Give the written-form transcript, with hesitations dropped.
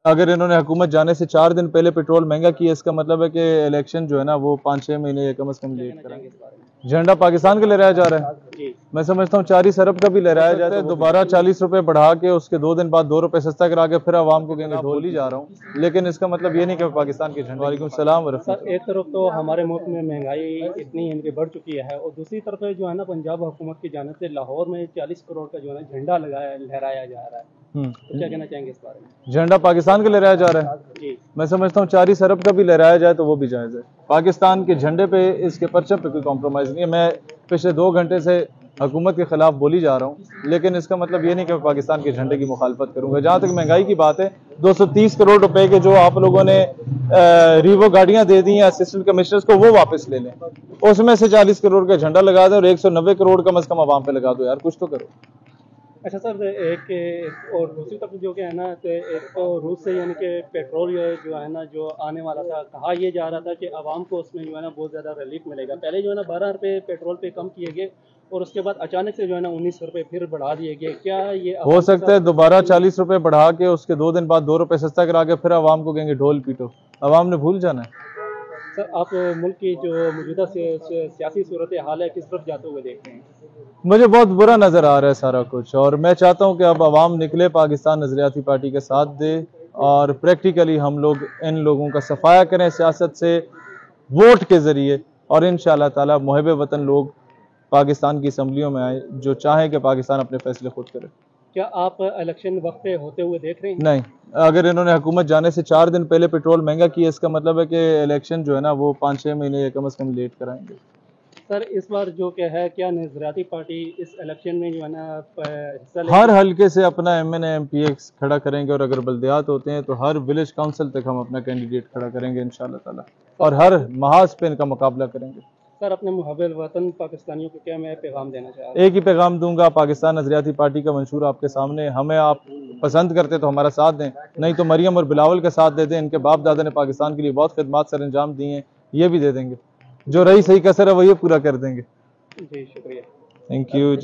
अगर इन्होंने हुकूमत जाने से 4 दिन पहले पेट्रोल महंगा किया, इसका मतलब है कि इलेक्शन जो है ना वो 5-6 महीने कम से कम लेट करेंगे। झंडा पाकिस्तान का लहराया जा रहा है। मैं समझता हूँ 40 अरब का भी लहराया जाए तो दोबारा 40 रुपए बढ़ा के उसके 2 दिन बाद 2 रुपए सस्ता करा के फिर आवाम को कहेंगे ढोल ही जा रहा हूँ, लेकिन इसका मतलब ये नहीं कि पाकिस्तान के झंडे। वालेकुम सलाम व रहमतुल्लाह। एक तरफ तो हमारे मुल्क में महंगाई इतनी इनकी बढ़ चुकी है और दूसरी तरफ जो है ना पंजाब हुकूमत की जानिब से लाहौर में 40 करोड़ का जो है झंडा लहराया जा रहा है। तो क्या कहना चाहेंगे इस बारे में? झंडा पाकिस्तान का लहराया जा रहा है जी। मैं समझता हूँ 40 अरब का भी लहराया जाए तो वो भी जायज़ है। पाकिस्तान के झंडे पे, इसके परचम पे कोई कॉम्प्रोमाइज़ नहीं है। मैं पिछले 2 घंटे से हुकूमत के खिलाफ बोली जा रहा हूँ, लेकिन इसका मतलब ये नहीं कि मैं पाकिस्तान के झंडे की मुखालफत करूंगा। जहाँ तक महंगाई की बात है, 230 करोड़ रुपए के जो आप लोगों ने रीवो गाड़ियां दे दी हैं असिस्टेंट कमिश्नर्स को, वो वापस ले लें। उसमें से 40 करोड़ का झंडा लगा दो और 190 करोड़ कम से कम आवाम पे लगा दो यार, कुछ तो करो। अच्छा सर, एक और दूसरी तरफ जो कि है ना, तो एक तो रूस से यानी कि पेट्रोल जो है ना जो आने वाला था, कहा यह जा रहा था कि आवाम को उसमें जो है ना बहुत ज़्यादा रिलीफ मिलेगा। पहले जो है ना 12 रुपये पेट्रोल पे कम किए गए और उसके बाद अचानक से जो है ना 19 रुपये फिर बढ़ा दिए गए। क्या ये हो सकता है दोबारा 40 रुपए बढ़ा के उसके 2 दिन बाद 2 रुपए सस्ता करा के फिर आवाम को कहेंगे ढोल पीटो? आवाम ने भूल जाना है। सर, आप मुल्क की जो मौजूदा सियासी सूरत हाल है किस तरफ जाते हुए देख रहे हैं? मुझे बहुत बुरा नजर आ रहा है सारा कुछ, और मैं चाहता हूं कि अब आवाम निकले, पाकिस्तान नजरियाती पार्टी के साथ दे और प्रैक्टिकली हम लोग इन लोगों का सफाया करें सियासत से, वोट के जरिए, और इंशाअल्लाह ताला मुहिब वतन लोग पाकिस्तान की असम्बलियों में आए जो चाहें कि पाकिस्तान अपने फैसले खुद करे। क्या आप इलेक्शन वक्त पे होते हुए देख रहे हैं? नहीं, अगर इन्होंने हुकूमत जाने से 4 दिन पहले पेट्रोल महंगा किया, इसका मतलब है कि इलेक्शन जो है ना वो 5-6 महीने कम से कम लेट कराएंगे। सर, इस बार जो कि है, क्या नजरियाती पार्टी इस इलेक्शन में जो है ना हिस्सा हर हल्के से अपना MNA MP खड़ा करेंगे, और अगर बल्दियात होते हैं तो हर विलेज काउंसिल तक हम अपना कैंडिडेट खड़ा करेंगे इंशाअल्लाह ताला, और हर महाज पे इनका मुकाबला करेंगे। सर, अपने मुहब्बत वतन पाकिस्तानियों को क्या मैं पैगाम देना चाह रहा हूँ? एक ही पैगाम दूंगा, पाकिस्तान नजरियाती पार्टी का मंशूर आपके सामने। हमें आप पसंद करते तो हमारा साथ दें, नहीं तो मरियम और बिलावल का साथ दे दें। इनके बाप दादा ने पाकिस्तान के लिए बहुत खिदमत सर अंजाम दी हैं, ये भी दे देंगे। जो रही सही कसर है वो ये पूरा कर देंगे। जी, शुक्रिया। Thank you.